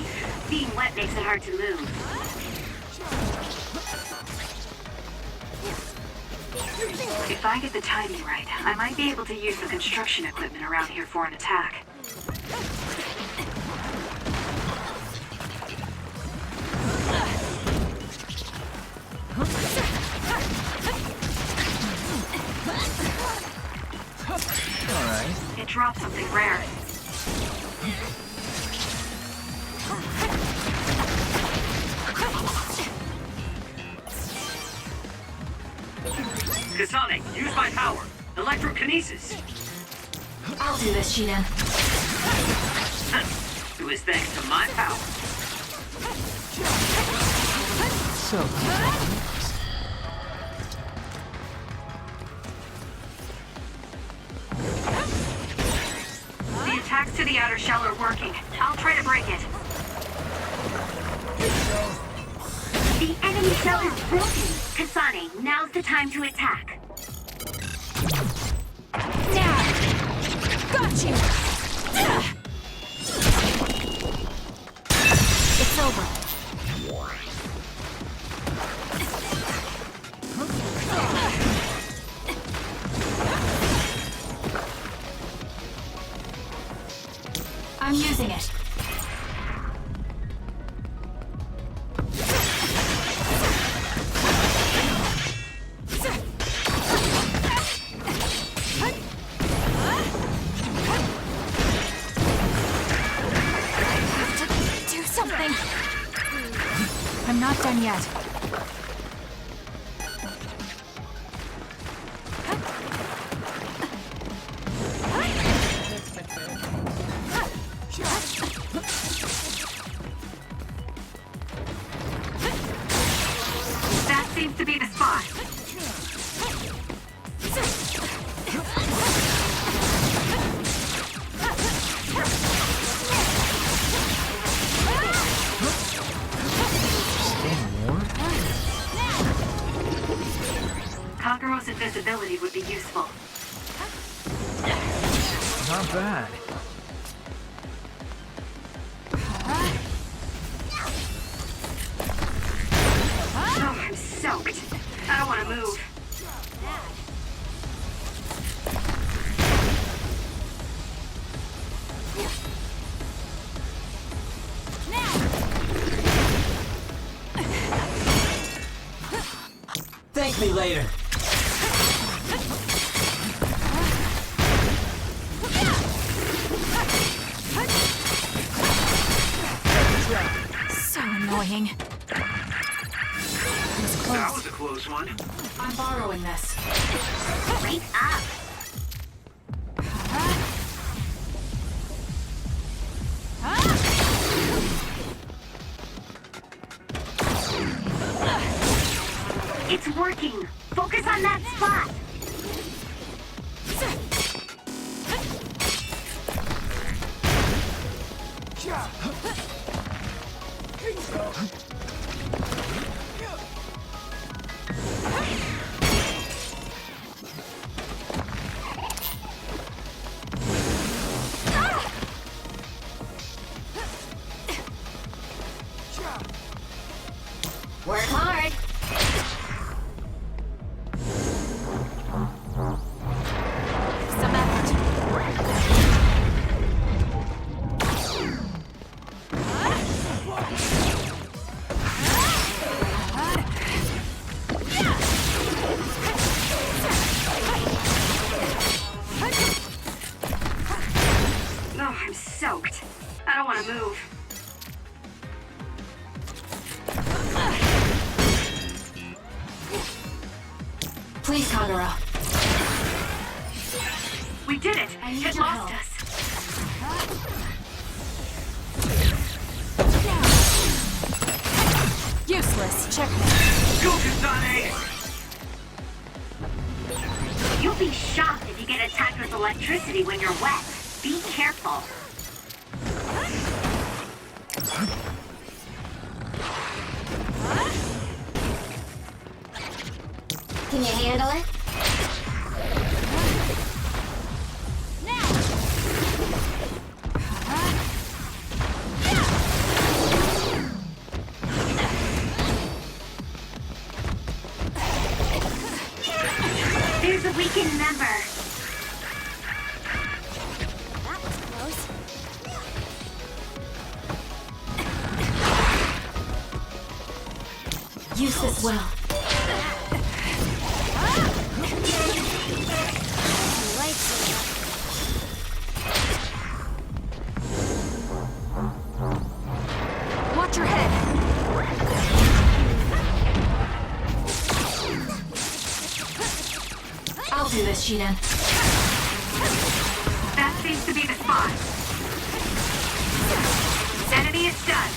Kasane. Being wet makes it hard to move. If I get the timing right, I might be able to use the construction equipment around here for an attack. Alright. It dropped something rare. Kasane, use my power. Electrokinesis. I'll do this, Shinan. It was thanks to my power. So The attacks to the outer shell are working. I'll try to break it. The enemy shell is broken. Kasane, now's the time to attack. Now! Got you! It's over. I'm using it. Do something. I'm not done yet. That seems to be the spot. Kagero's invisibility would be useful. not bad. Oh, I'm soaked. I don't want to move. Thank me later. So annoying. That was a close one. I'm borrowing this. Wake up! It's working! Focus on that spot! Work hard! Some effort. Oh, I'm soaked. I don't want to move. Please, Kagura. We did it! I need It your lost help. us! Useless. Checkmate. Go, Kasane! You'll be shocked if you get attacked with electricity when you're wet. Be careful. Can you handle it? There's a weakened member. That was close. Use this well. Lightsaber. Watch your head. I'll do this, Shiden. That seems to be the spot. Enemy is done.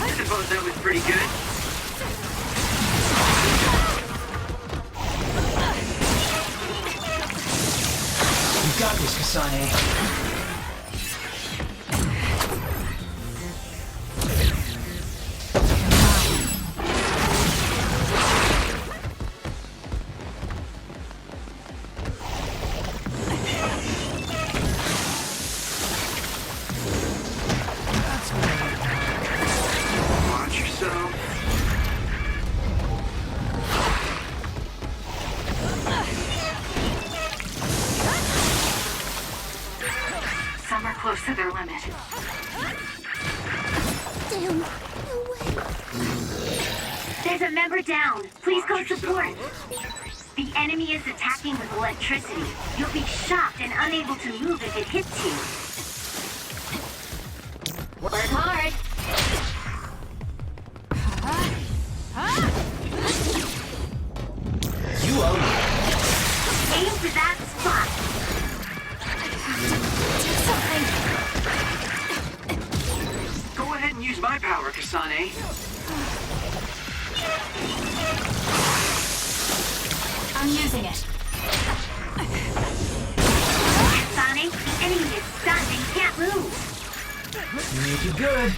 I suppose that was pretty good. You got this, Kasane. Watch yourself. Some are close to their limit. Damn. No way. There's a member down. Please go support. The enemy is attacking with electricity. You'll be shocked and unable to move if it hits you. Work hard. You owe me. Aim for that spot. Do something. Go ahead and use my power, Kasane. I'm using it. Sonic, the enemy is stunned and can't move. Make it good.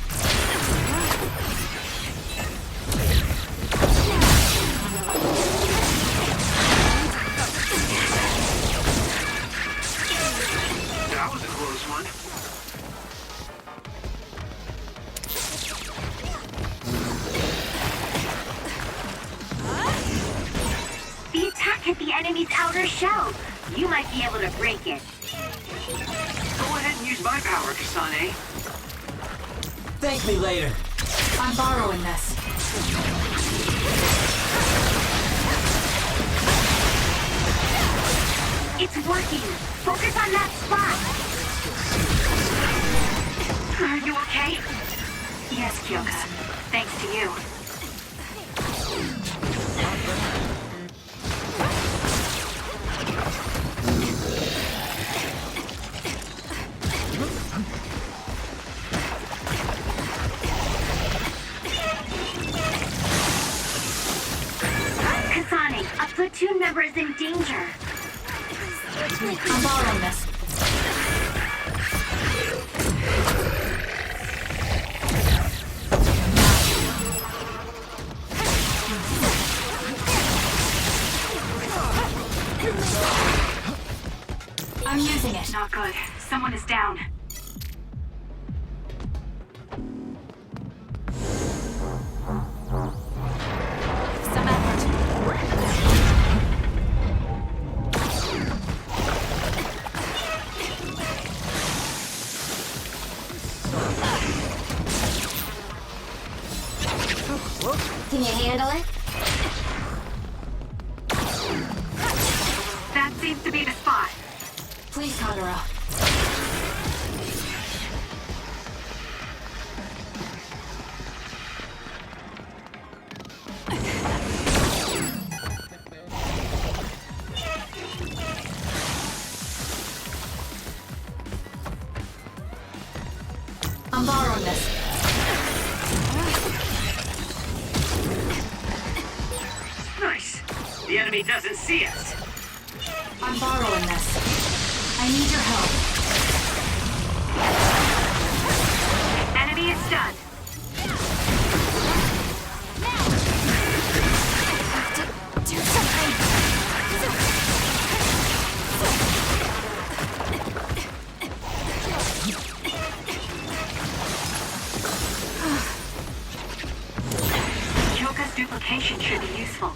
That was a close one. The attack hit the enemy's outer shell. You might be able to break it. Go ahead and use my power, Kasane. Thank me later. I'm borrowing this. It's working. Focus on that spot. Are you okay? Yes, Kyoka. Thanks to you. Kasane, a platoon member is in danger. I'm borrowing this. I'm using it. Not good. Someone is down. Some effort. Can you handle it? That seems to be the spot. Please, Kagura. I'm borrowing this. Nice. The enemy doesn't see us. I'm borrowing this. I need your help. Enemy is stunned. Do something. location should be useful.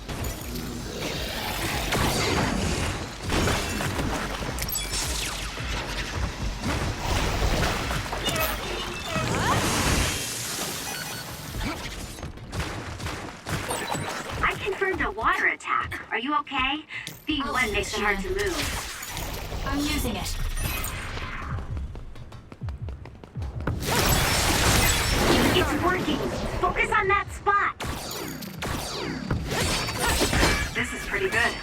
I confirmed a water attack. Are you okay? Being I'll wet do makes it, it hard to Shan. move. I'm using it. It's working! Focus on that spot! This is pretty good.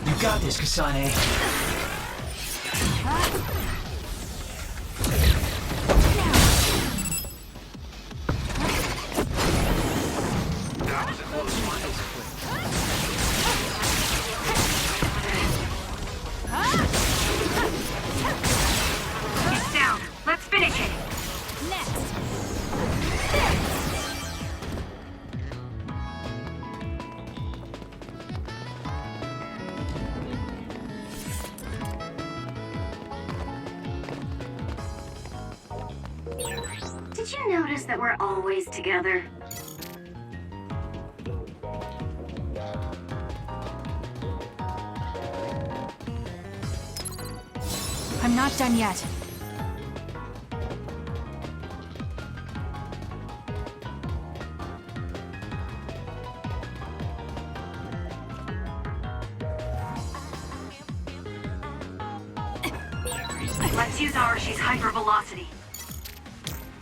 You got this, Kasane. It's down. Let's finish it. Did you notice that we're always together? I'm not done yet. Let's use Arashi's hypervelocity.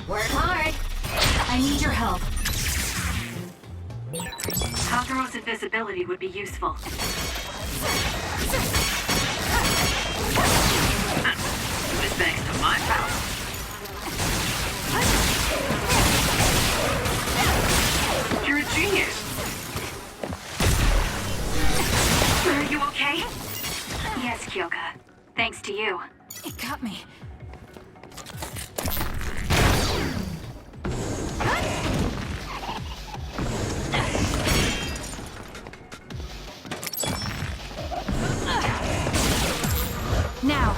Work hard. I need your help. Kazuro's invisibility would be useful. This thanks to my power. You're a genius. Are you okay? Yes, Kyoka. Thanks to you. It got me. Now.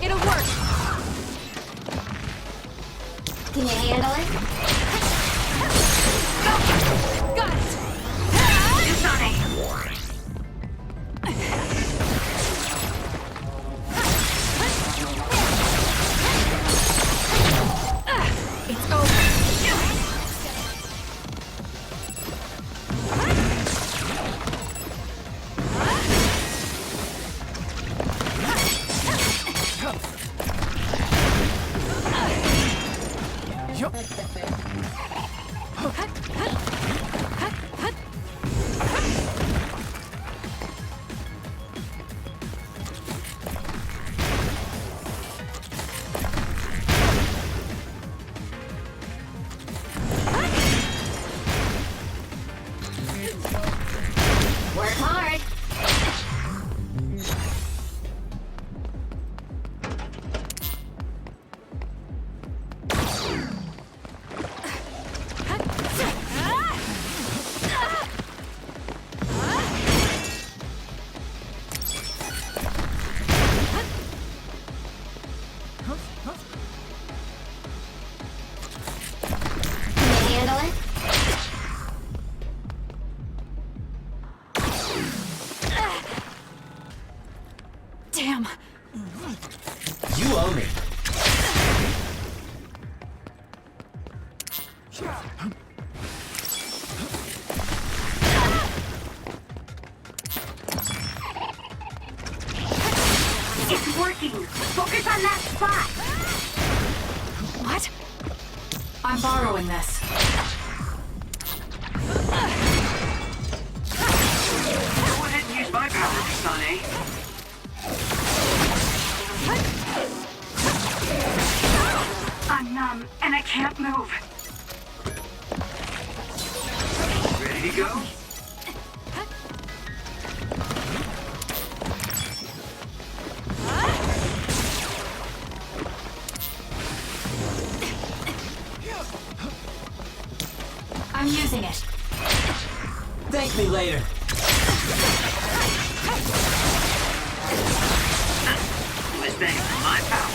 It'll work. Can you handle it? Got it. Kasane! It's over. Work hard. Can you handle it? Damn. You owe me. It's working! Focus on that spot! What? I'm borrowing this. Go ahead and use my power, Kasane. I'm numb, and I can't move. Ready to go? I'm using it. Thank me later. This thanks to my power.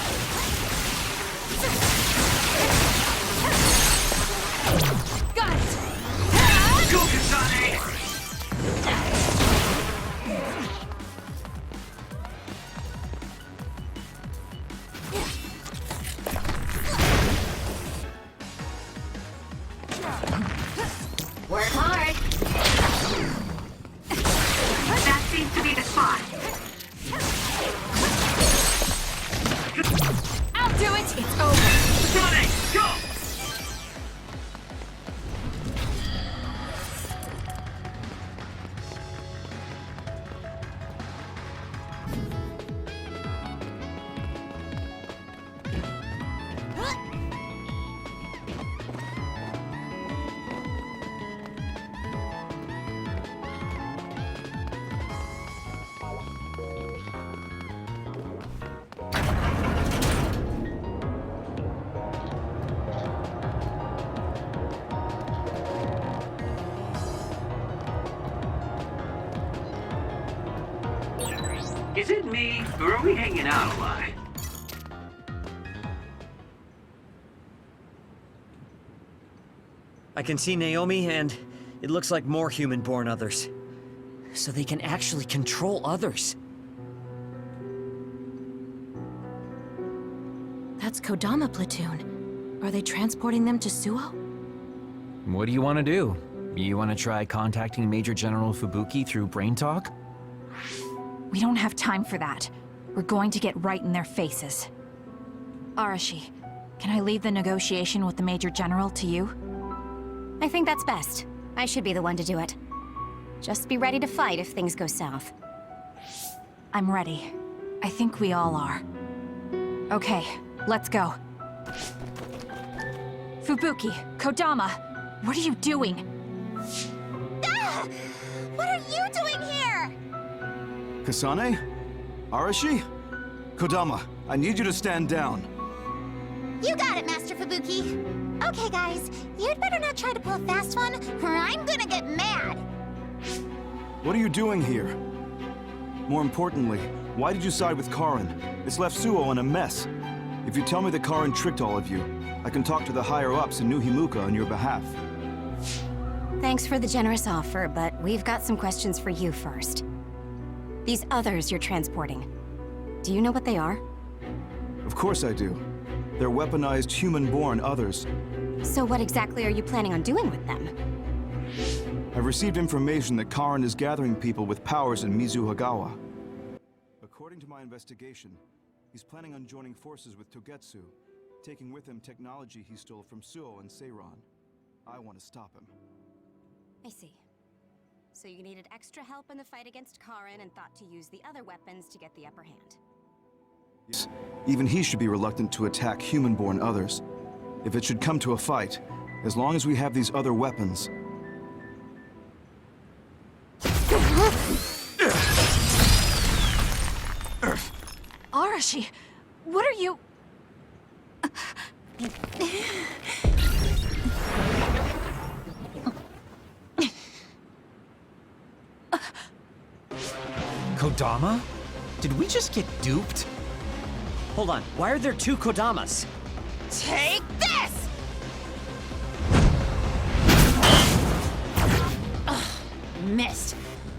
me, or are we hanging out a lot? I can see Naomi, and it looks like more human-born others. So they can actually control others. That's Kodama platoon. Are they transporting them to Suo? What do you want to do? You want to try contacting Major General Fubuki through Brain Talk? We don't have time for that. We're going to get right in their faces. Arashi, can I leave the negotiation with the Major General to you? I think that's best. I should be the one to do it. Just be ready to fight if things go south. I'm ready. I think we all are. Okay, let's go. Fubuki, Kodama, what are you doing? Ah! What are you doing here? Kasane? Arashi? Kodama, I need you to stand down. You got it, Master Fubuki. Okay, guys, you'd better not try to pull a fast one, or I'm gonna get mad. What are you doing here? More importantly, why did you side with Karin? It's left Suo in a mess. If you tell me that Karin tricked all of you, I can talk to the higher-ups in New Himuka on your behalf. Thanks for the generous offer, but we've got some questions for you first. These others you're transporting, do you know what they are? Of course I do. They're weaponized human-born others. So what exactly are you planning on doing with them? I've received information that Karin is gathering people with powers in Mizuhagawa. According to my investigation, he's planning on joining forces with Togetsu, taking with him technology he stole from Suo and Seiran. I want to stop him. I see. So you needed extra help in the fight against Karin and thought to use the other weapons to get the upper hand. Yes. Even he should be reluctant to attack human-born others. If it should come to a fight, as long as we have these other weapons... Arashi, what are you... Kodama? Did we just get duped? Hold on, why are there two Kodamas? Take this! Ugh, missed.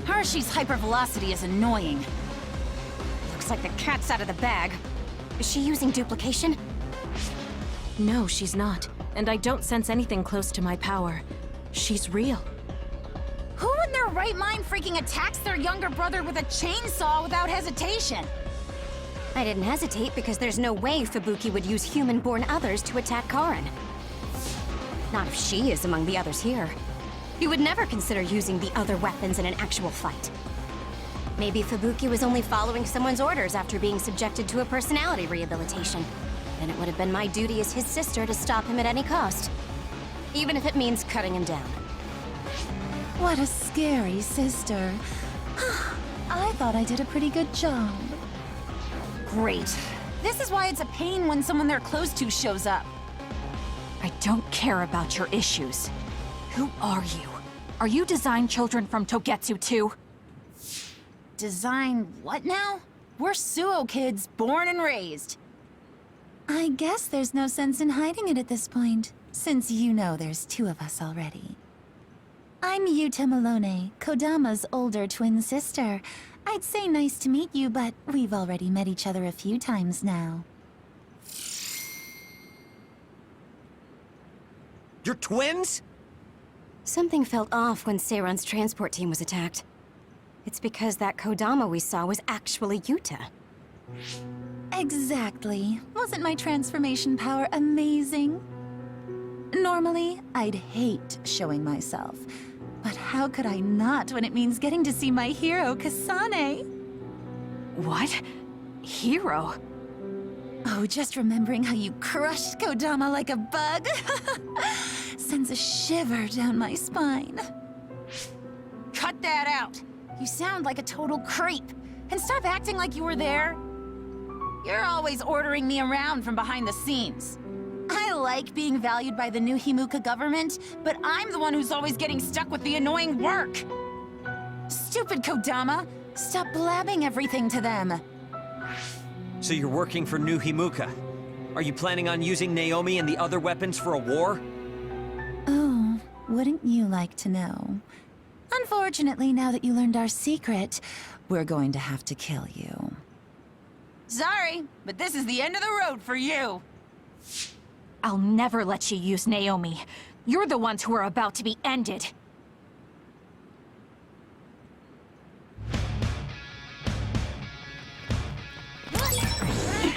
Hershey's hypervelocity is annoying. Looks like the cat's out of the bag. Is she using duplication? No, she's not. And I don't sense anything close to my power. She's real. Who in their right mind freaking attacks their younger brother with a chainsaw without hesitation? I didn't hesitate because there's no way Fubuki would use human-born others to attack Karin. Not if she is among the others here. He would never consider using the other weapons in an actual fight. Maybe Fubuki was only following someone's orders after being subjected to a personality rehabilitation. Then it would have been my duty as his sister to stop him at any cost. Even if it means cutting him down. What a scary sister. I thought I did a pretty good job. Great. This is why it's a pain when someone they're close to shows up. I don't care about your issues. Who are you? Are you design children from Togetsu too? Design what now? We're Suo kids, born and raised. I guess there's no sense in hiding it at this point, since you know there's two of us already. I'm Yuta Malone, Kodama's older twin sister. I'd say nice to meet you, but we've already met each other a few times now. You're twins? Something felt off when Seiran's transport team was attacked. It's because that Kodama we saw was actually Yuta. Exactly. Wasn't my transformation power amazing? Normally, I'd hate showing myself. But how could I not when it means getting to see my hero, Kasane? What? Hero? Oh, just remembering how you crushed Kodama like a bug sends a shiver down my spine. Cut that out! You sound like a total creep. And stop acting like you were there. You're always ordering me around from behind the scenes. I like being valued by the New Himuka government, but I'm the one who's always getting stuck with the annoying work. Stupid Kodama! Stop blabbing everything to them. So you're working for New Himuka. Are you planning on using Naomi and the other weapons for a war? Oh, wouldn't you like to know? Unfortunately, now that you learned our secret, we're going to have to kill you. Sorry, but this is the end of the road for you. I'll never let you use Naomi. You're the ones who are about to be ended.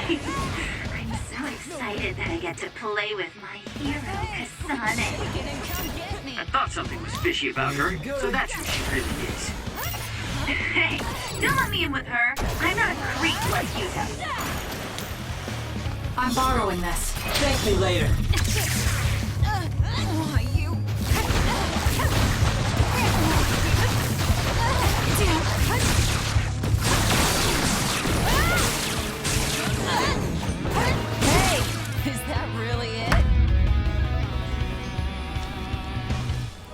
I'm so excited that I get to play with my hero, Kasane. I thought something was fishy about her, so that's who she really is. Hey, don't let me in with her. I'm not a creep like Yuta. I'm borrowing this. Thank me later. Hey, is that really it?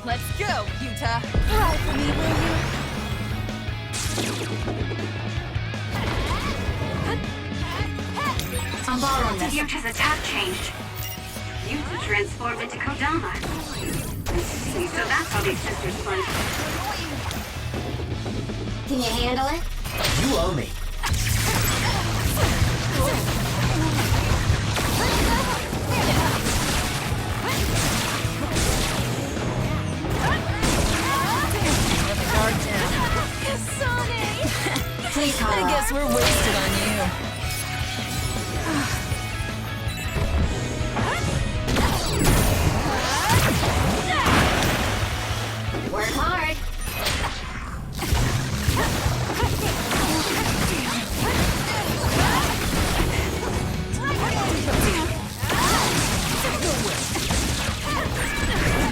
Let's go, Yuta. Ride for me, will you? I'm borrowing this. Yuta's attack changed. Yuta transformed into Kodama. See, so that's how these sisters fight. Can you handle it? You owe me. Kasane! Please, I Kara. guess we're wasted on you. Work hard.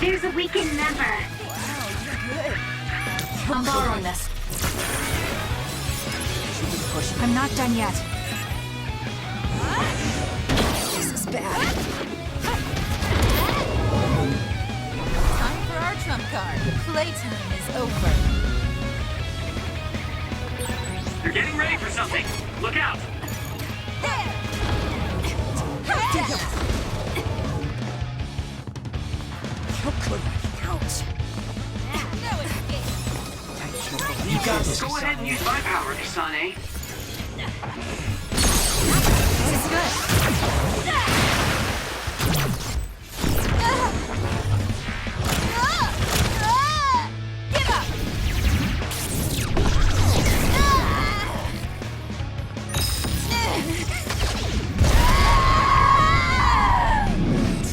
There's a weakened member. I'm borrowing this. I'm not done yet. This is bad. Time for our trump card. Playtime is over. You're getting ready for something. Look out! How could I? Ouch. You got this, Go ahead and Kasane. use my power, Kasane. This is good. Give up!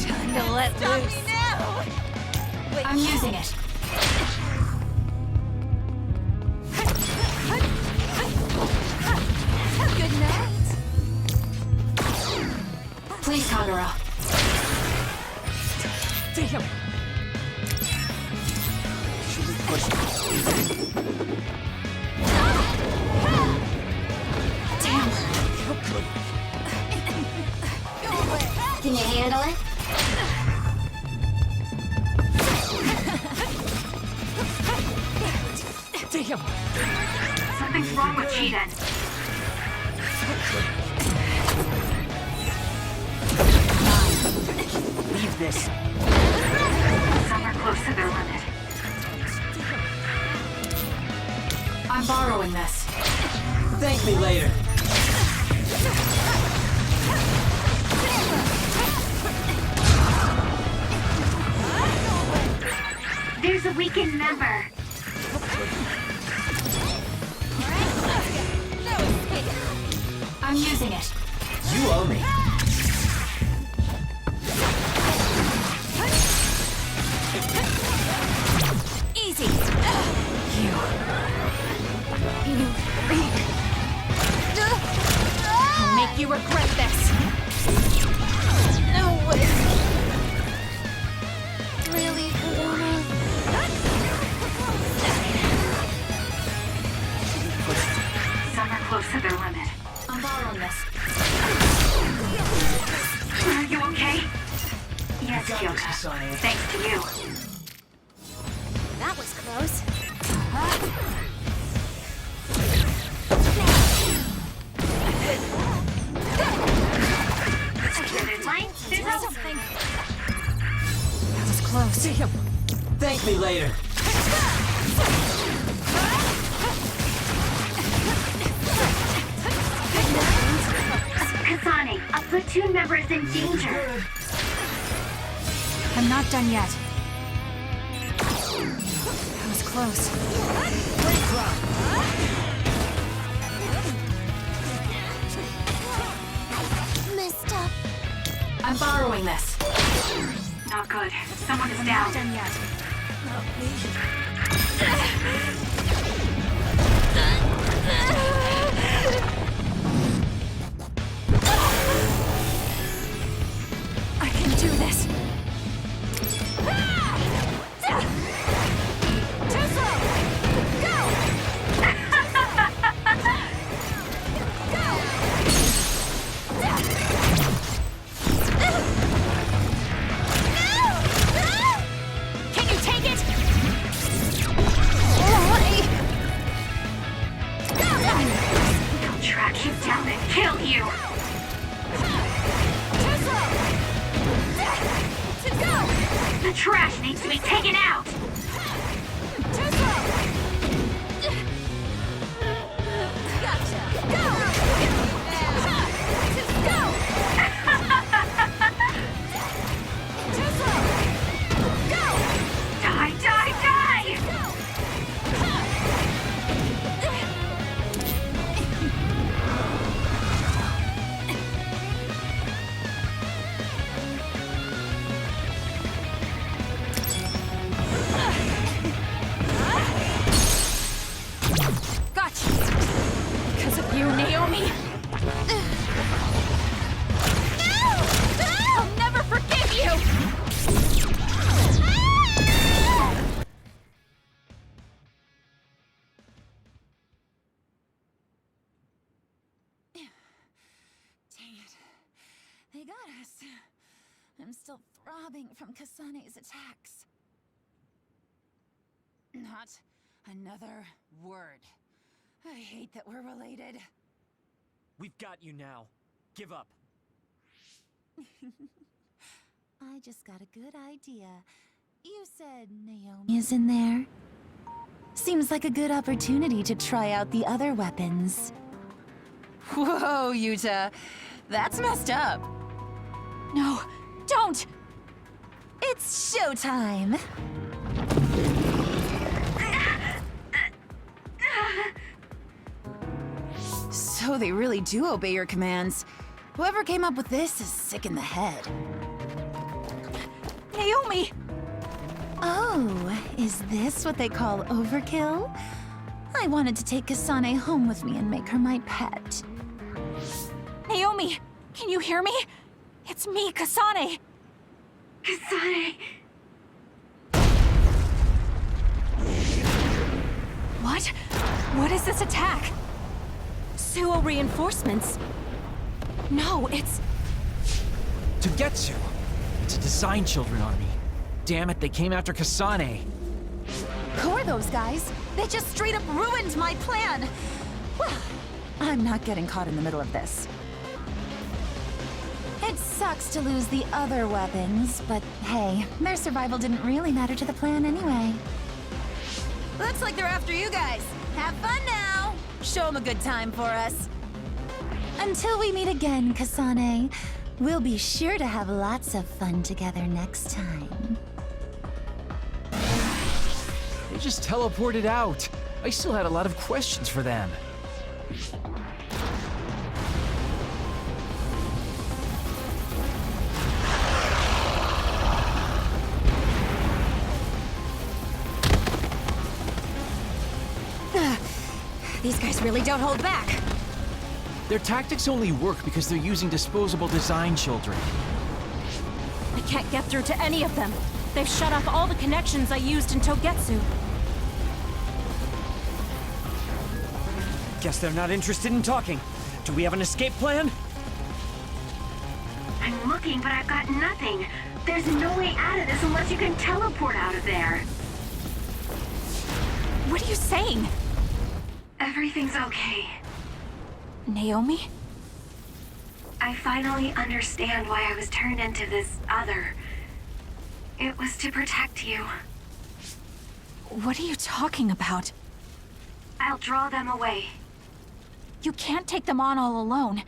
Time to let loose. Now! I'm using it. Good night. Please, Kagura. Damn. Damn. Can you handle it? Damn. Something's wrong with Cheetah. Leave this. Some are close to their limit. I'm borrowing this. Thank me later. There's a weakened member. I'm using it. You owe me. Easy. You. I'll make you regret this. No way. Really, Kodama? Some are close to their limit. I'm borrowing this. Are you okay? Yes, got this, Yuta. Kasane. Thanks to you. That was close. close. Thank me later. Kasane, a platoon member is in danger. I'm not done yet. That was close. Messed up. I'm borrowing this. Not good. Someone is down. Not done yet. I can do this. Too slow. Go. Can you take it? They'll track you down and kill you. The trash needs to be taken out. Die, die, die! Gotcha. Because of you, Naomi. I'll never forgive you. Dang it. They got us. I'm still throbbing from Kasane's attacks. Not another word. I hate that we're related. We've got you now. Give up. I just got a good idea. You said Naomi is in there? Seems like a good opportunity to try out the other weapons. Whoa, Yuta. That's messed up. No, don't! It's showtime! So they really do obey your commands. Whoever came up with this is sick in the head. Naomi! Oh, is this what they call overkill? I wanted to take Kasane home with me and make her my pet. Naomi! Can you hear me? It's me, Kasane! Kasane. What? What is this attack? Suo reinforcements. No, it's... Togetsu! It's a design children army. Damn it, they came after Kasane. Who are those guys? They just straight up ruined my plan! Well, I'm not getting caught in the middle of this. It sucks to lose the other weapons, but hey, their survival didn't really matter to the plan anyway. Looks like they're after you guys. Have fun now! Show them a good time for us. Until we meet again, Kasane, we'll be sure to have lots of fun together next time. They just teleported out. I still had a lot of questions for them. These guys really don't hold back. Their tactics only work because they're using disposable design children. I can't get through to any of them. They've shut off all the connections I used in Togetsu. Guess they're not interested in talking. Do we have an escape plan? I'm looking, but I've got nothing. There's no way out of this unless you can teleport out of there. What are you saying? Everything's okay. Naomi? I finally understand why I was turned into this other. It was to protect you. What are you talking about? I'll draw them away. You can't take them on all alone,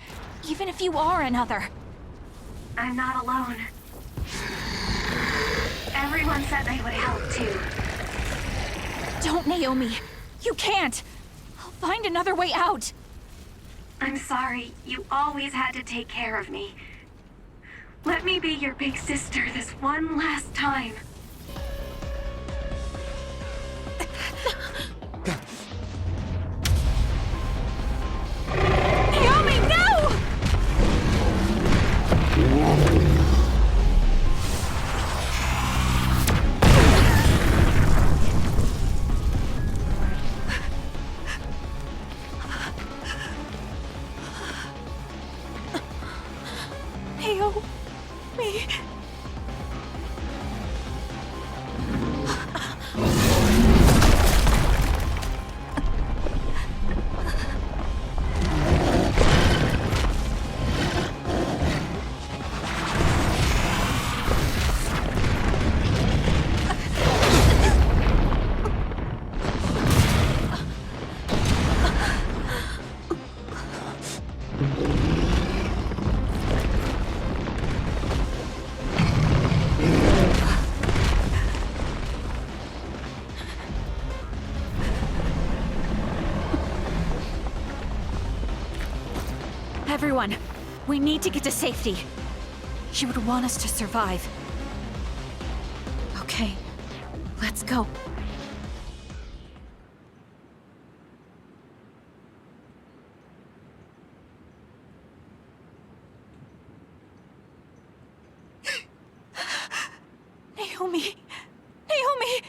even if you are another. I'm not alone. Everyone said they would help too. Don't, Naomi. You can't. I'll find another way out. I'm sorry. You always had to take care of me. Let me be your big sister this one last time. Naomi, no! Naomi. Everyone, we need to get to safety. She would want us to survive. Okay, let's go. Naomi! Naomi!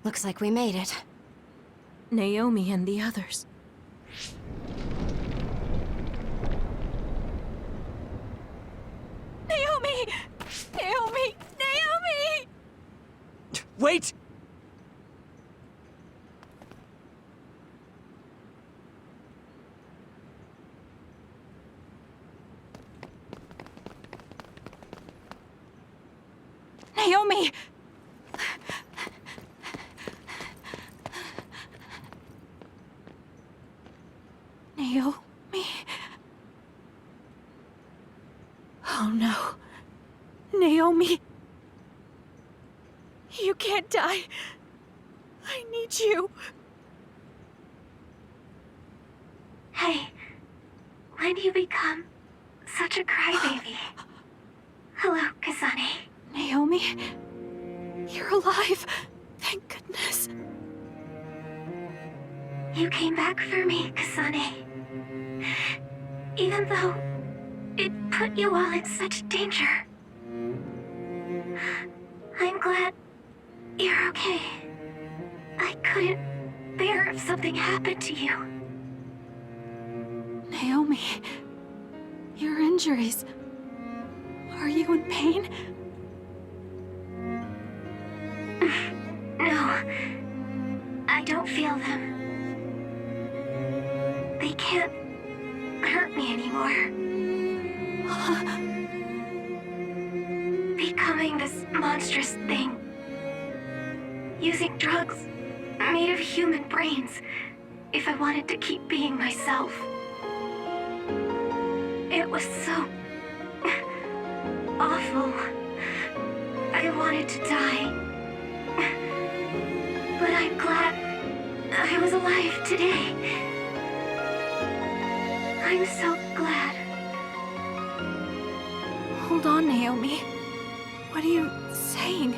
Looks like we made it. Naomi and the others. Naomi! Naomi! Naomi! Wait! Naomi! Naomi? Oh no. Naomi. You can't die. I need you. Hey, when do you become such a crybaby? Hello, Kasane. Naomi? You're alive. Thank goodness. You came back for me, Kasane. Even though it put you all in such danger. I'm glad you're okay. I couldn't bear if something happened to you. Naomi, your injuries. Are you in pain? No, I don't feel them. They can't hurt me anymore. Becoming this monstrous thing. Using drugs made of human brains if I wanted to keep being myself. It was so awful. I wanted to die. But I'm glad I was alive today. I'm so glad. Hold on, Naomi. What are you saying?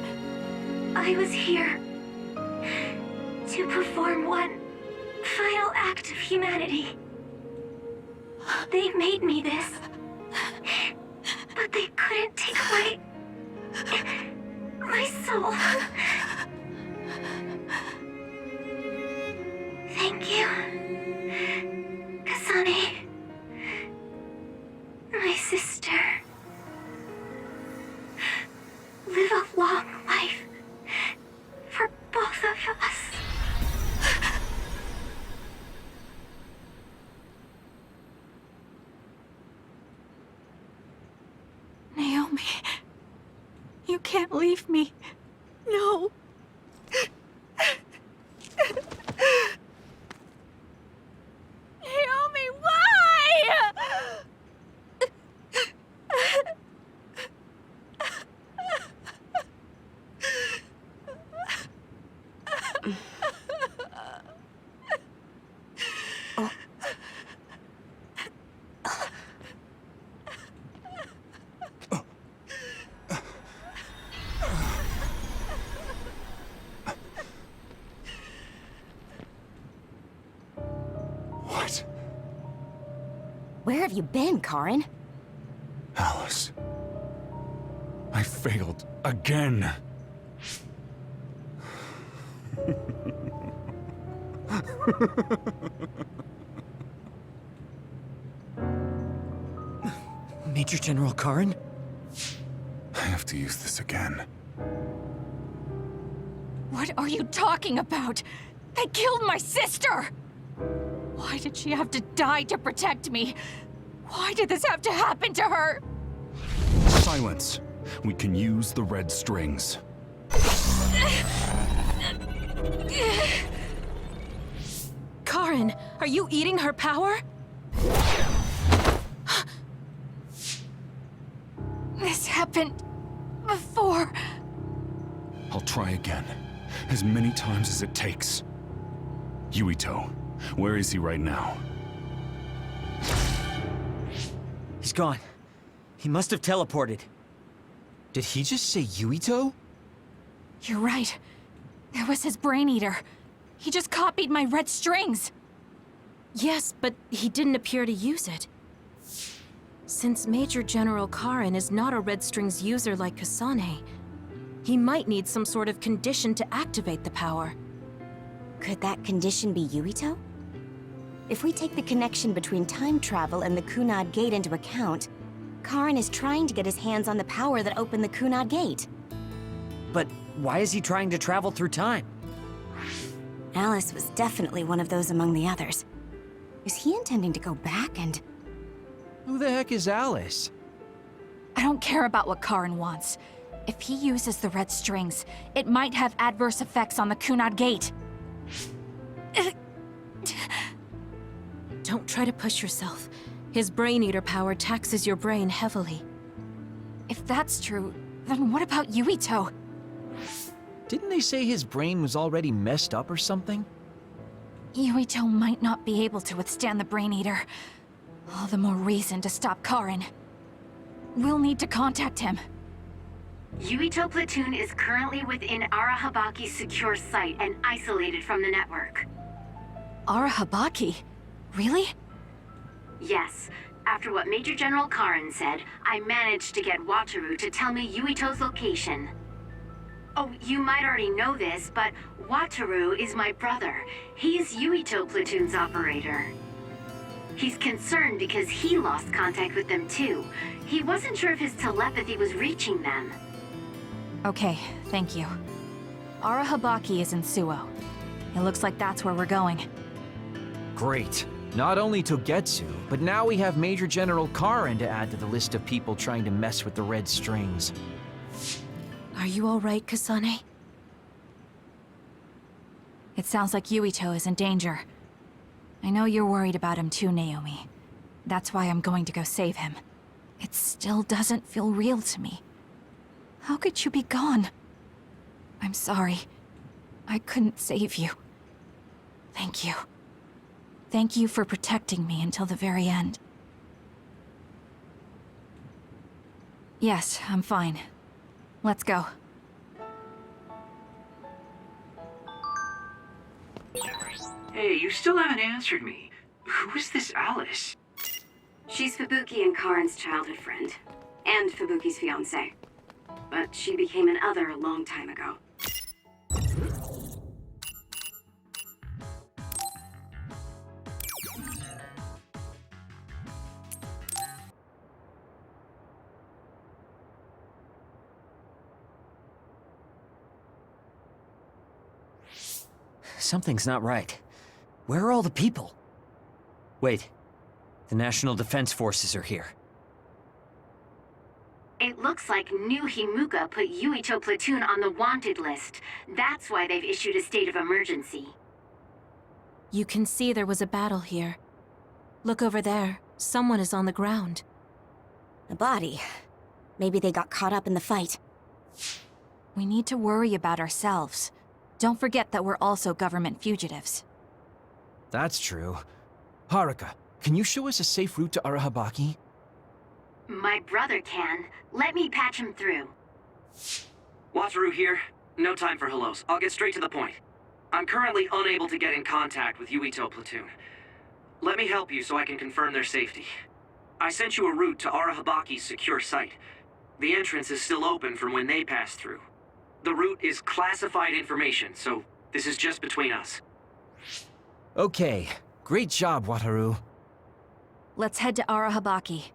I was here to perform one final act of humanity. They made me this, but they couldn't take away my soul. Thank you, Kasane, my sister. Live a long life for both of us. leave me. No. Naomi, why? What? Where have you been, Karen? Alice. I failed again. Major General Karen? I have to use this again. What are you talking about? They killed my sister! Why did she have to die to protect me? Why did this have to happen to her? Silence. We can use the red strings. Karen, are you eating her power? This happened before. I'll try again. As many times as it takes. Yuito, where is he right now? He's gone. He must have teleported. Did he just say Yuito? You're right. There was his brain eater. He just copied my red strings. Yes, but he didn't appear to use it. Since Major General Karen is not a Red Strings user like Kasane, he might need some sort of condition to activate the power. Could that condition be Yuito? If we take the connection between time travel and the Kunad Gate into account, Karen is trying to get his hands on the power that opened the Kunad Gate. But why is he trying to travel through time? Alice was definitely one of those among the others. Is he intending to go back and... Who the heck is Alice? I don't care about what Karen wants. If he uses the red strings, it might have adverse effects on the Kunad Gate. Don't try to push yourself. His brain eater power taxes your brain heavily. If that's true, then what about Yuito? Didn't they say his brain was already messed up or something? Yuito might not be able to withstand the brain eater. All the more reason to stop Karen. We'll need to contact him. Yuito platoon is currently within Arahabaki's secure site and isolated from the network. Arahabaki? Really? Yes. After what Major General Karen said, I managed to get Wataru to tell me Yuito's location. Oh, you might already know this, but Wataru is my brother. He's Yuito platoon's operator. He's concerned because he lost contact with them too. He wasn't sure if his telepathy was reaching them. Okay, thank you. Arahabaki is in Suo. It looks like that's where we're going. Great. Not only Togetsu, but now we have Major General Karen to add to the list of people trying to mess with the red strings. Are you all right, Kasane? It sounds like Yuito is in danger. I know you're worried about him too, Naomi. That's why I'm going to go save him. It still doesn't feel real to me. How could you be gone? I'm sorry. I couldn't save you. Thank you. Thank you for protecting me until the very end. Yes, I'm fine. Let's go. Hey, you still haven't answered me. Who is this Alice? She's Fubuki and Karen's childhood friend, and Fubuki's fiancé. But she became an other a long time ago. Something's not right. Where are all the people? Wait. The National Defense Forces are here. It looks like like New Himuka put Yuito platoon on the wanted list. That's why they've issued a state of emergency. You can see there was a battle here. Look over there. Someone is on the ground. A body. Maybe they got caught up in the fight. We need to worry about ourselves. Don't forget that we're also government fugitives. That's true. Haruka, can you show us a safe route to Arahabaki? My brother can. Let me patch him through. Wataru here. No time for hellos. I'll get straight to the point. I'm currently unable to get in contact with Yuito platoon. Let me help you so I can confirm their safety. I sent you a route to Arahabaki's secure site. The entrance is still open from when they passed through. The route is classified information, so this is just between us. Okay. Great job, Wataru. Let's head to Arahabaki.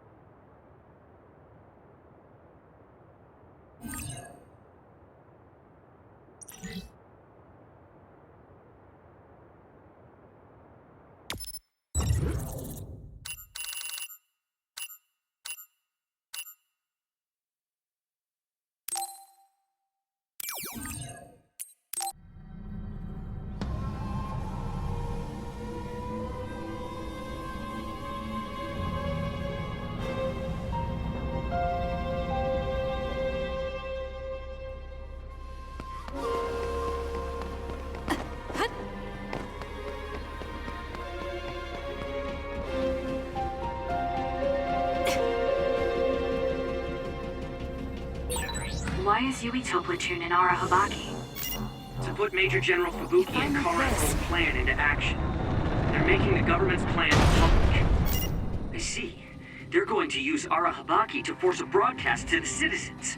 Why is Yuito platoon in Arahabaki? To put Major General Fubuki and Karen's plan into action. They're making the government's plan public. I see. They're going to use Arahabaki to force a broadcast to the citizens.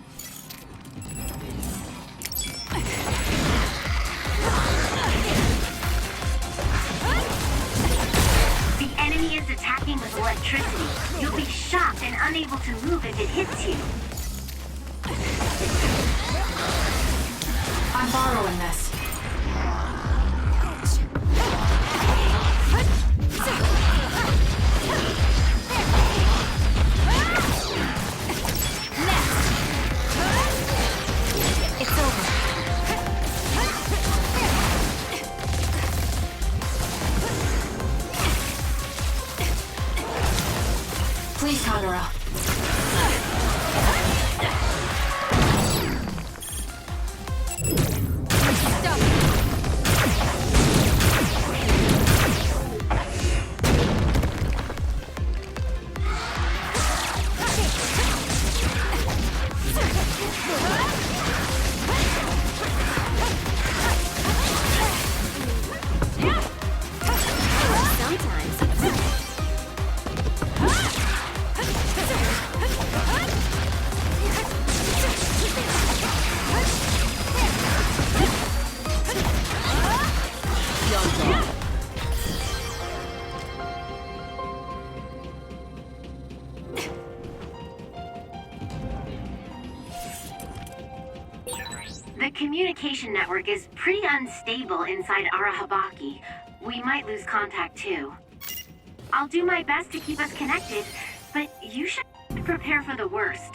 The enemy is attacking with electricity. You'll be shocked and unable to move if it hits you. I'm borrowing this. It's over. Please, Kagura. The communication network is pretty unstable inside Arahabaki. We might lose contact too. I'll do my best to keep us connected, but you should prepare for the worst.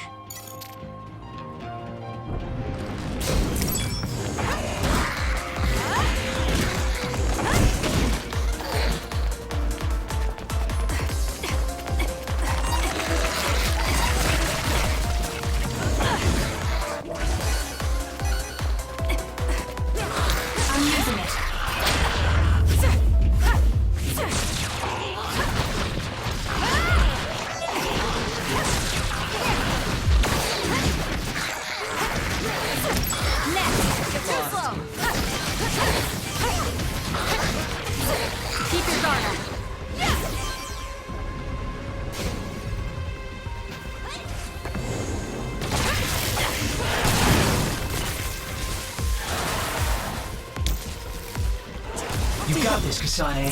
You got this, Kasane.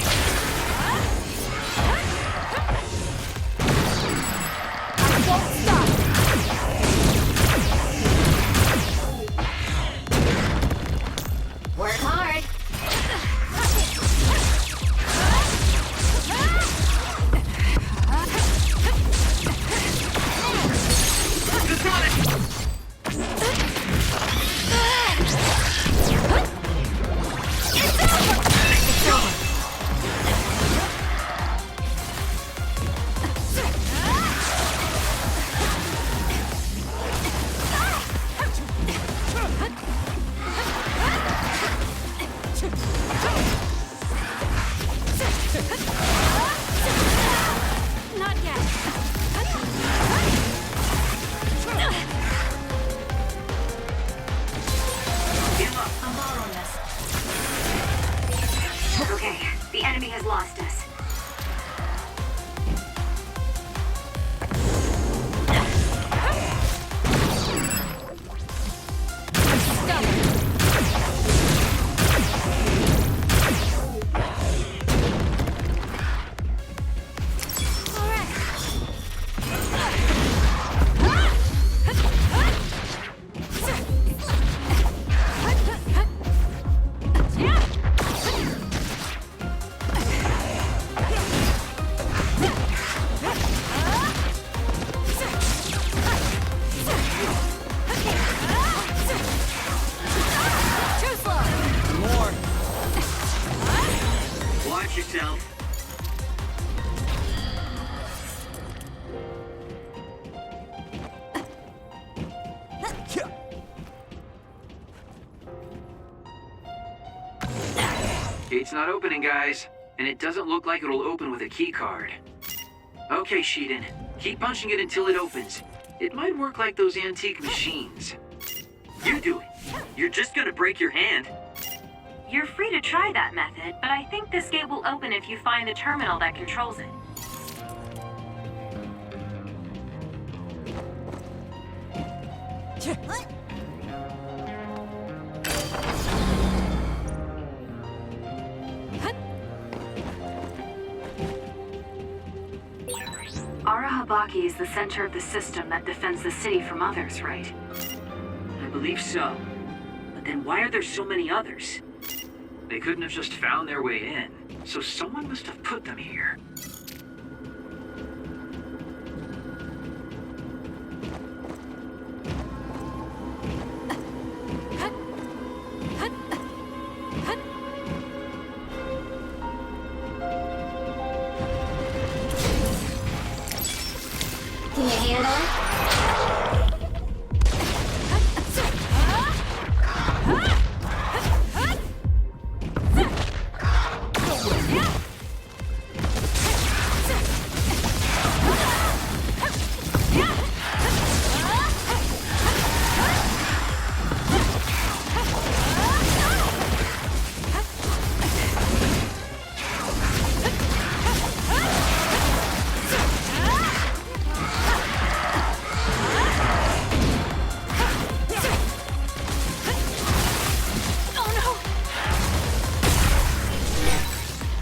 Work hard. Kasane! Not yet. Okay, the enemy has lost us. Watch yourself. Gate's not opening, guys. And it doesn't look like it'll open with a key card. Okay, Shiden. Keep punching it until it opens. It might work like those antique machines. You do it. You're just gonna break your hand. You're free to try that method, but I think this gate will open if you find the terminal that controls it. Arahabaki is the center of the system that defends the city from others, right? I believe so. But then why are there so many others? They couldn't have just found their way in, so someone must have put them here. Can you handle it?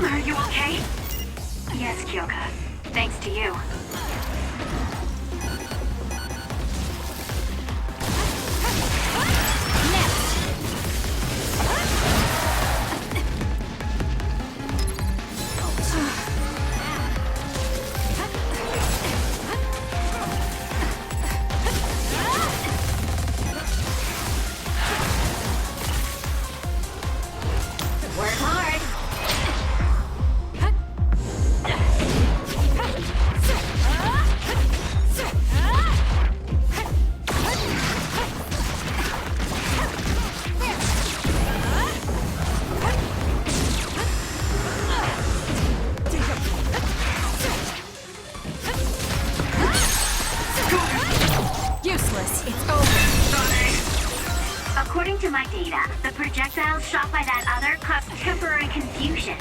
Are you okay? Yes, Kyoka. Thanks to you. Work hard. Useless. It's over. According to my data, the projectiles shot by that other caused temporary confusion.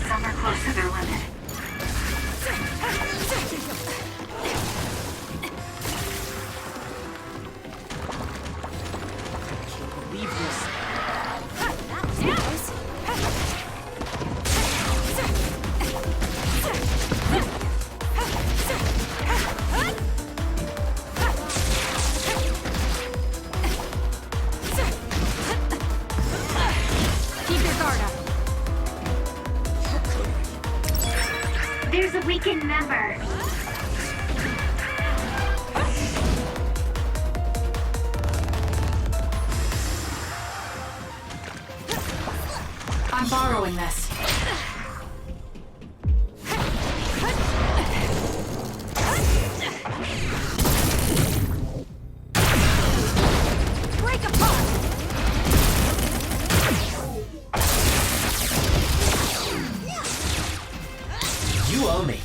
Some are close to their limit. Break apart! You owe me.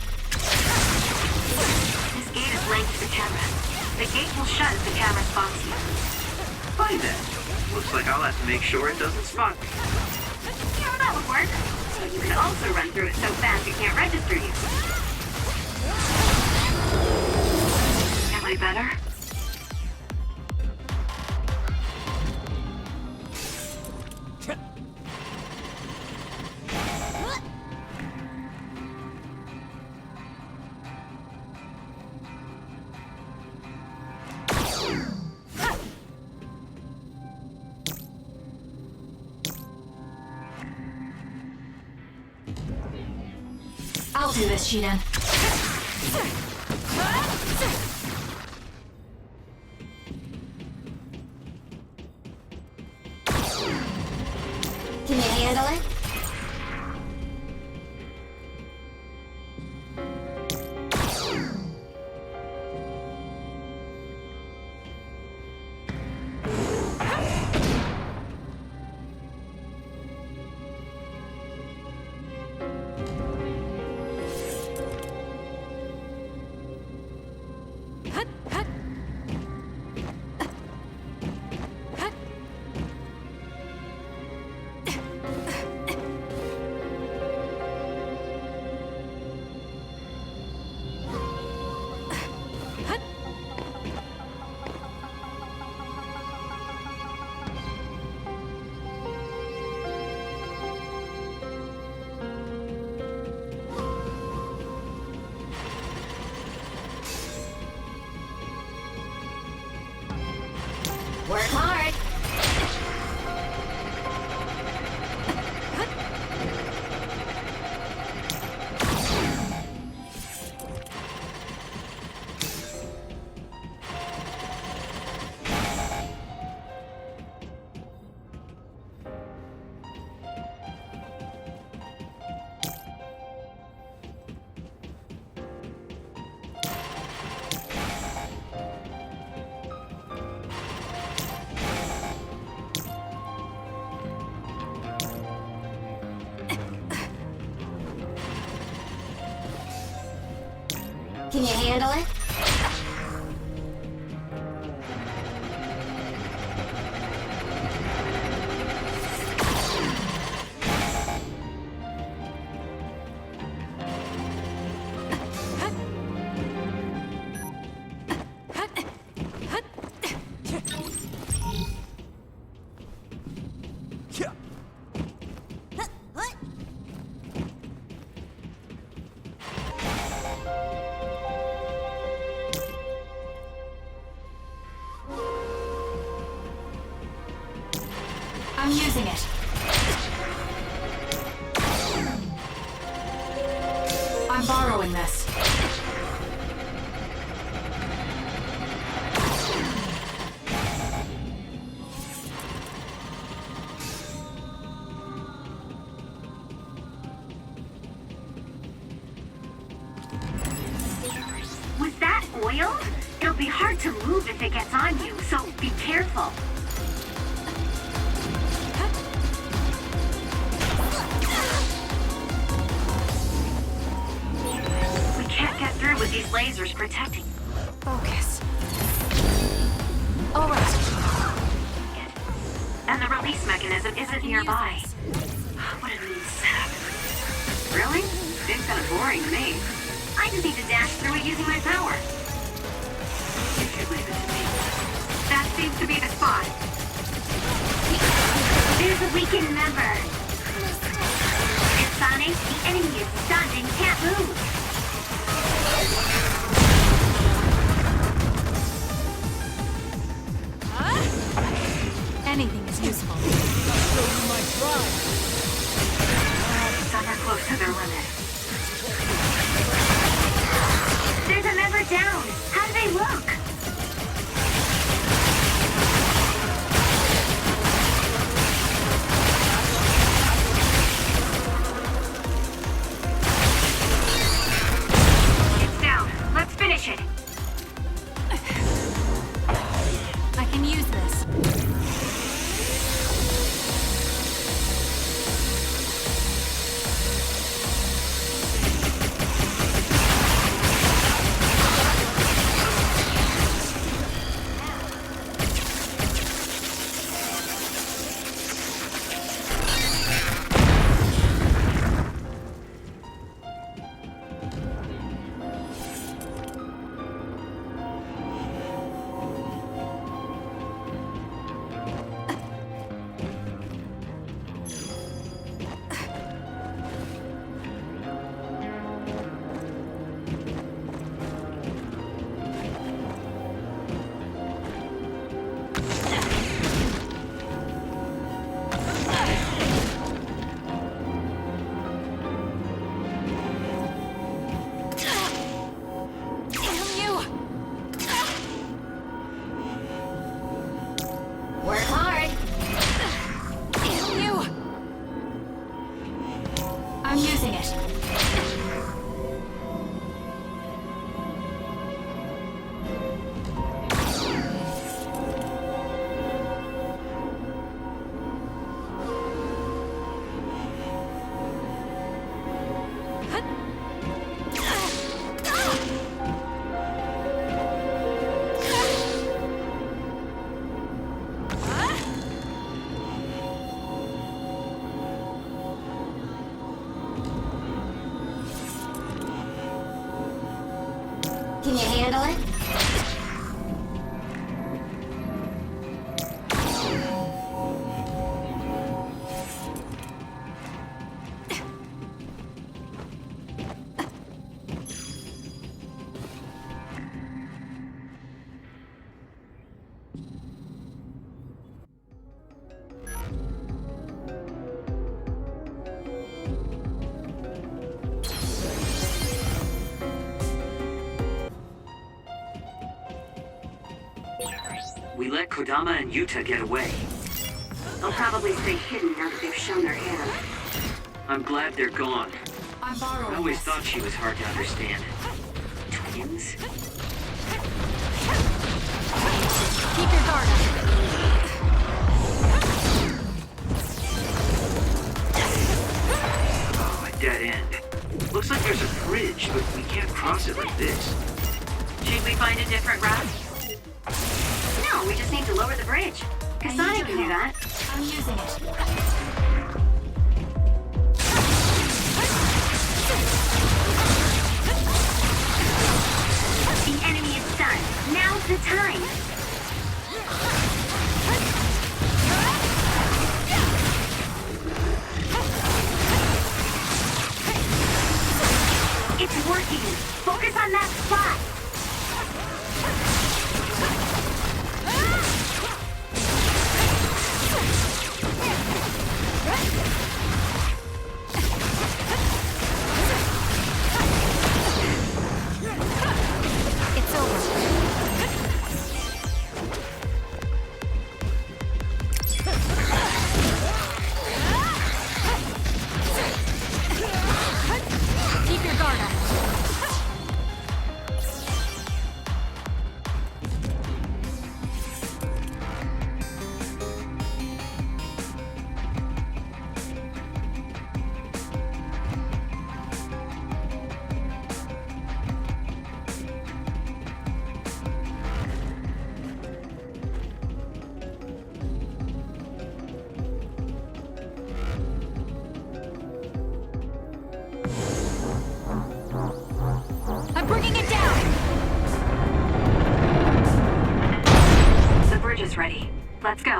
This gate is linked to the camera. The gate will shut if the camera spots you. Fine then. Looks like I'll have to make sure it doesn't spot me. Yeah, that would work. But you could also run through it so fast it can't register you. Am I better? I'll do this, Shiden. Can you handle it? Work hard. Can you handle it? I'm using it. I'm borrowing this. Was that oil? It'll be hard to move if it gets on you, so be careful. We can't get through with these lasers protecting. Focus. All right. And the release mechanism isn't nearby. What a neat setup. Really? Seems kind of boring to me. I just need to dash through it using my power. You should leave it to me. That seems to be the spot. There's a weakened member. Kasane, the enemy is stunned and can't move. Anything is useful. Some are close to their limit. There's a member down. How do they look? It's down. Let's finish it. Can you handle it? We let Kodama and Yuta get away. They'll probably stay hidden now that they've shown their hand. I'm glad they're gone. I'm borrowing I always this. thought she was hard to understand. Twins? Keep your guard up. Oh, a dead end. Looks like there's a bridge, but we can't cross it like this. Should we find a different route? No, we just need to lower the bridge. Kasane can do that. I'm using it. The enemy is stunned. Now's the time. It's working. Focus on that spot. It's over. Keep your guard up. I'm bringing it down! The bridge is ready. Let's go.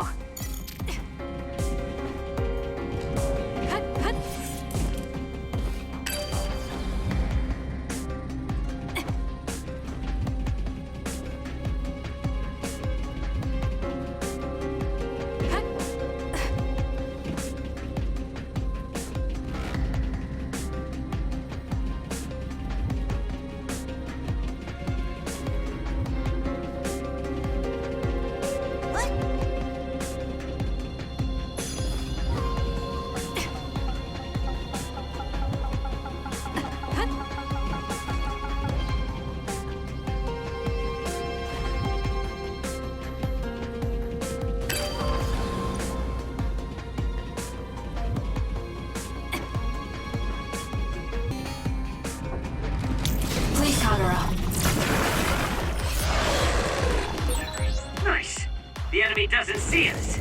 Hut, hut. Please cover up. Nice. The enemy doesn't see us.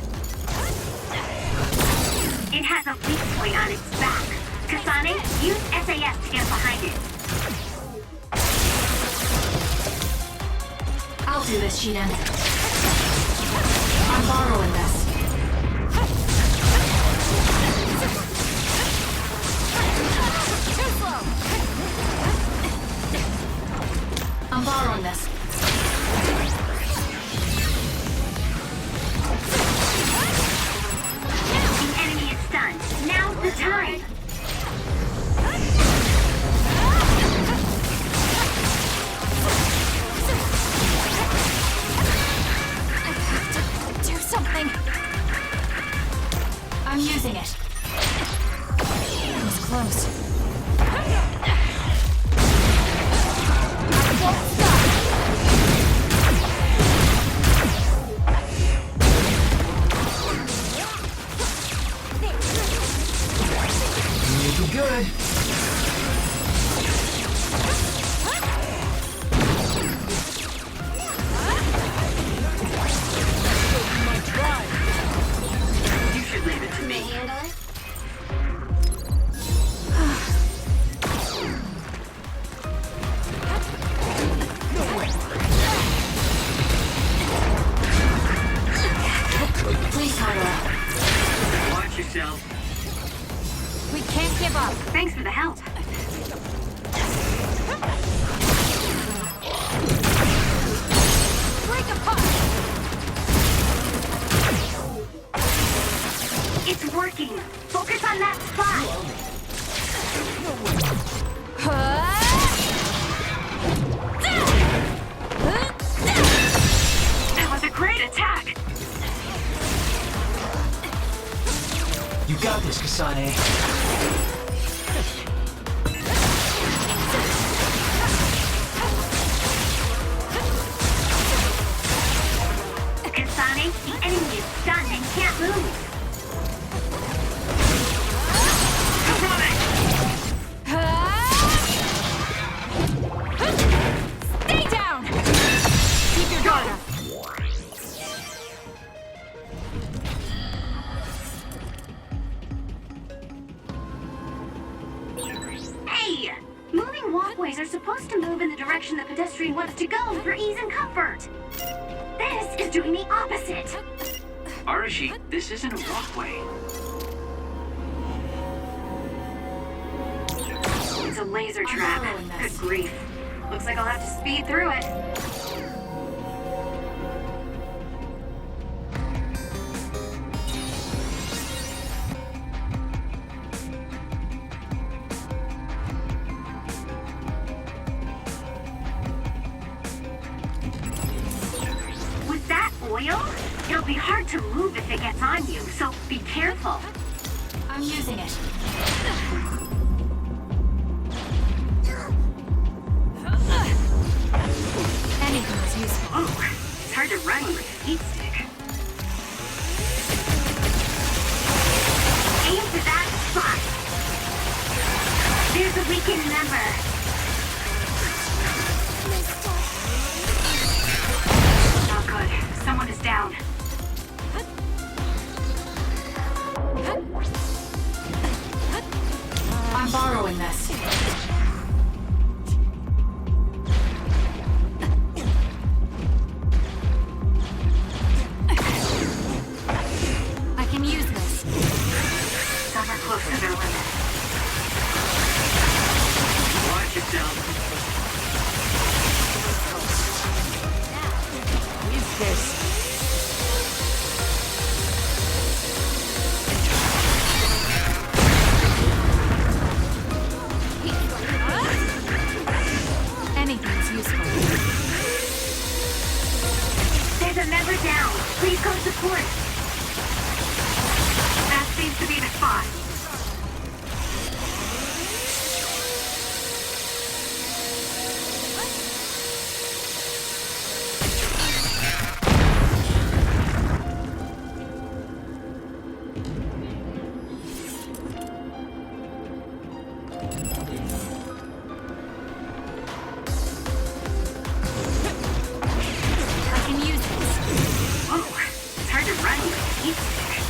It has a weak point on its back. Kasane, use SAS to get behind it. I'll do this, Shiden. I'm borrowing this. Too slow! I'm borrowing this. The enemy is stunned. Now's the time. Do something! I'm using it. That was close. Won't stop! this, Kasane. Kasane, the enemy is stunned and can't move. Stay down! Keep your guard up. Hey! Moving walkways are supposed to move in the direction the pedestrian wants to go for ease and comfort. This is doing the opposite. Arashi, this isn't a walkway. It's a laser trap. Good grief. Looks like I'll have to speed through it. With that oil, it'll be hard to move if it gets on you, so be careful. I'm using it. Anything is useful. Oh, it's hard to run with a heat stick. Aim for that spot. There's a weakened member. Oh, good. Someone is down. I'm borrowing this. I can use this. Some are close to their limit. Watch yourself. What is this? Anything is useful. There's a member down. Please go support. That seems to be the spot. I can use this. Whoa, it's hard to run with a heat stick.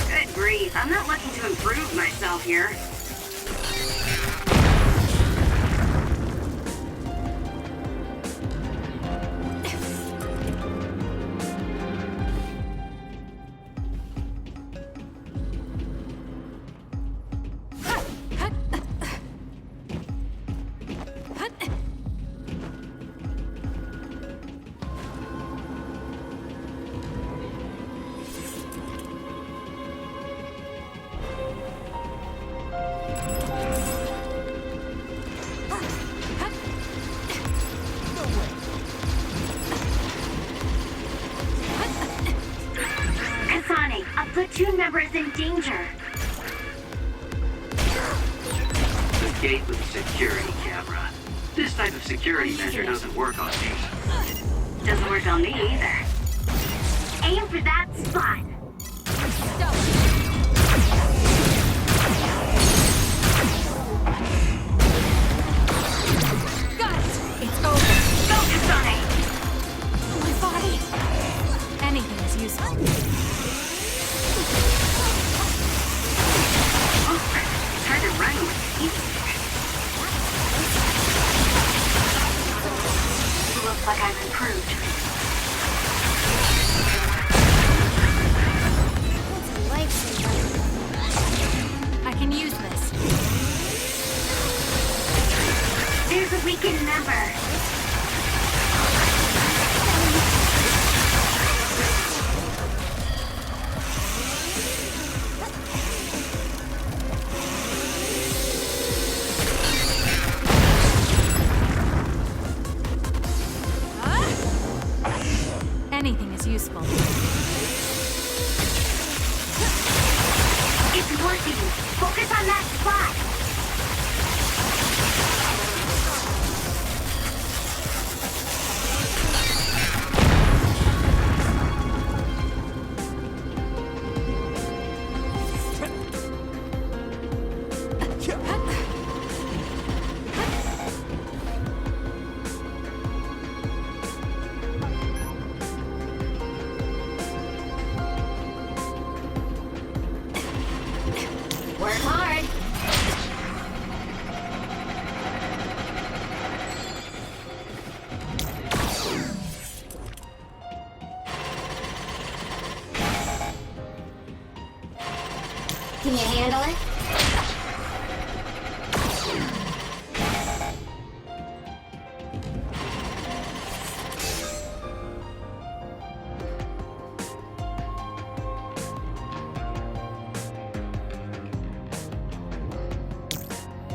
Good grief, I'm not looking to improve myself here. Kasane, a platoon member is in danger. The gate with a security camera. This type of security measure doesn't work on me. Doesn't work on me either. Aim for that spot. Got it! It's over. Focus on it. My body. Anything is useful. Oh, it's hard to run with a heat stick. Looks like I've improved. I can use this. There's a weakened member. Anything is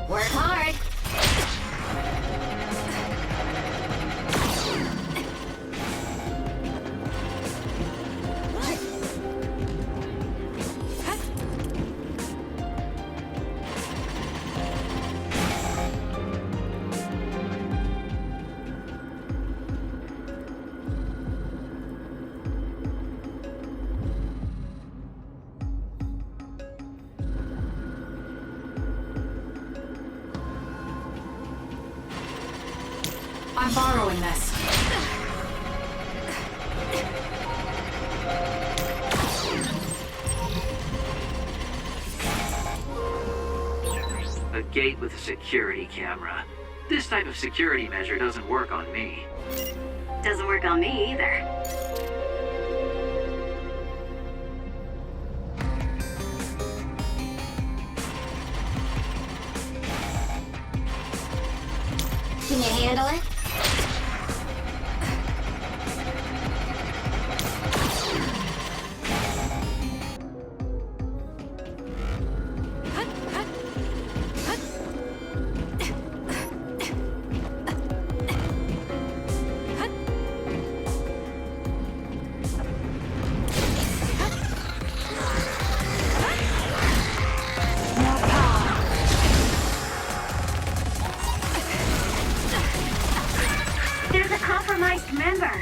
Work hard. I'm borrowing this. A gate with a security camera. This type of security measure doesn't work on me. Doesn't work on me either. Can you handle it? There's a compromised member.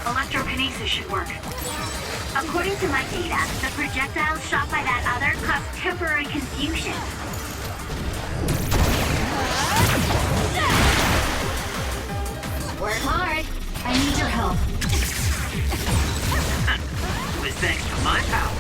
Electrokinesis should work. According to my data, the projectile shot by that other caused temporary confusion. Work hard. I need your help. It was thanks to my power.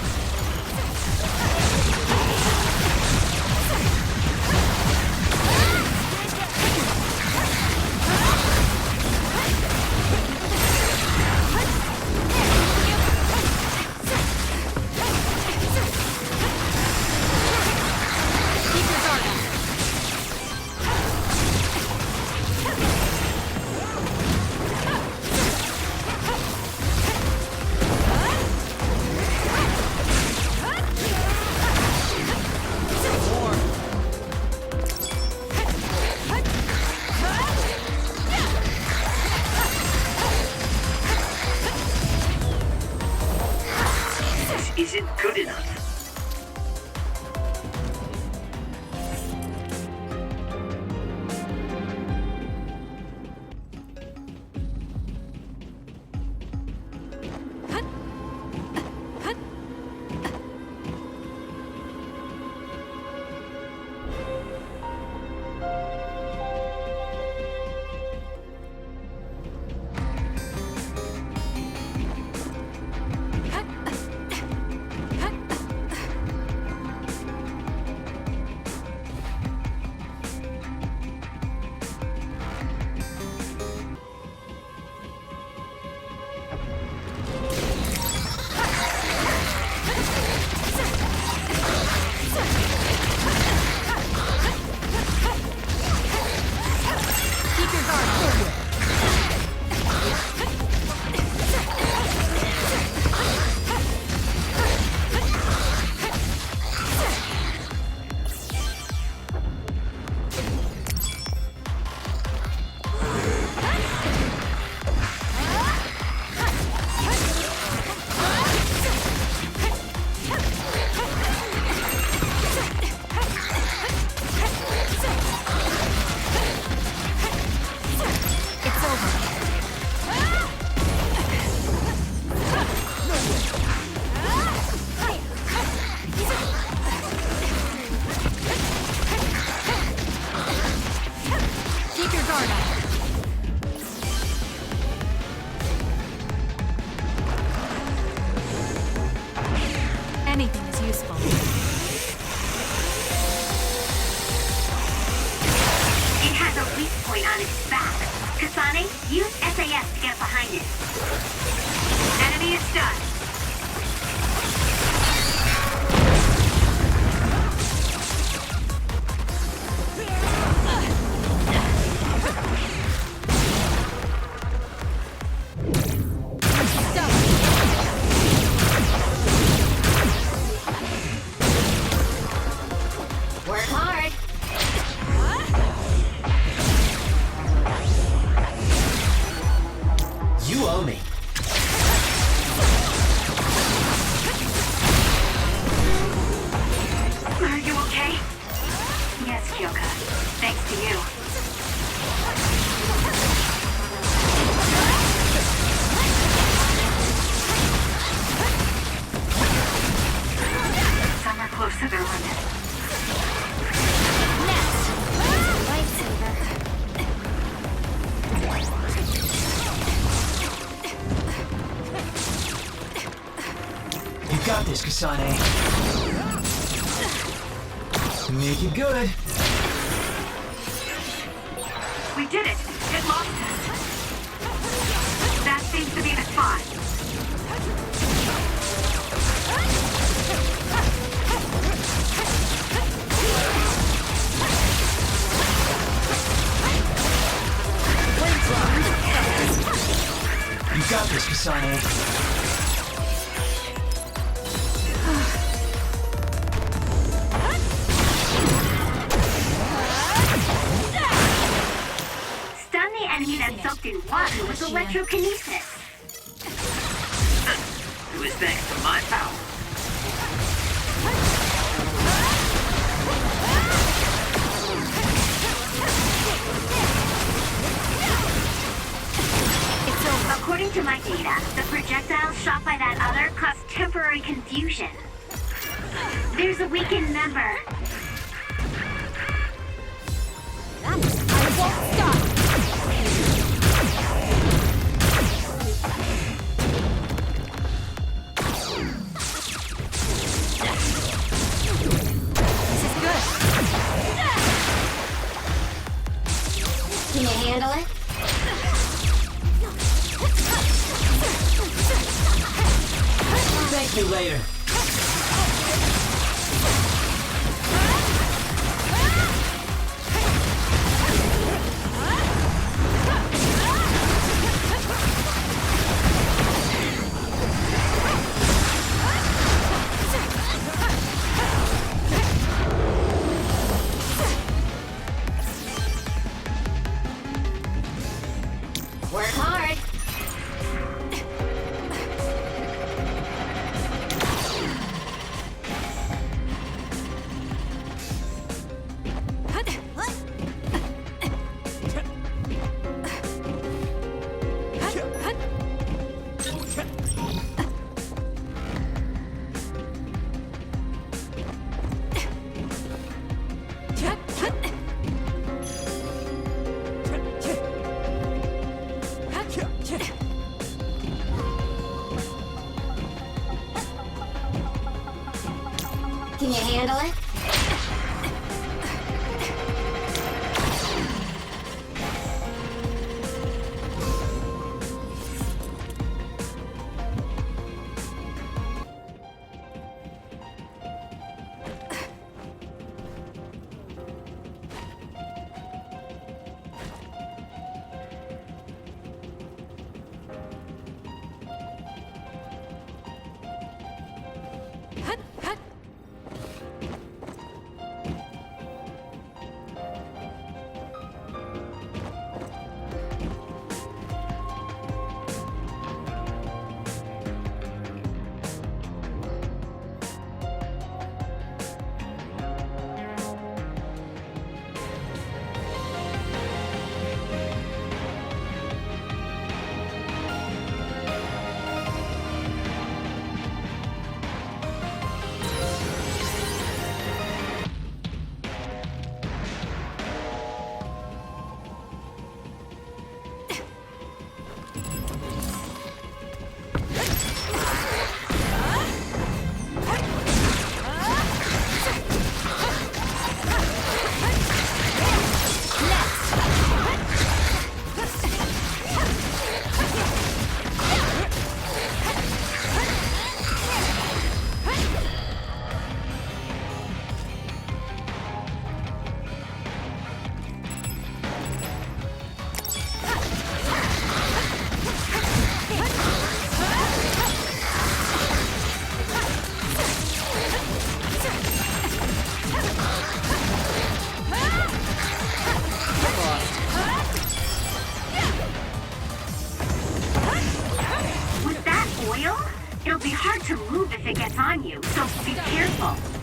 Isn't good enough. Anything is useful. It has a weak point on its back. Kasane, use SAS to get behind it. Enemy is stunned. Sutherland. Next! Lightsaber. You got this, Kasane. Make it good. We did it! It lost us! That seems to be the spot. You got this, Kasane. Stun the enemy that's soaked in water with electrokinesis. It was thanks to my power. According to my data, the projectiles shot by that other caused temporary confusion. There's a weakened member. I won't stop! This is good. Can you handle it? Thank you later. Work hard. Can you handle it? With that oil, it'll be hard to move if it gets on you, so be careful.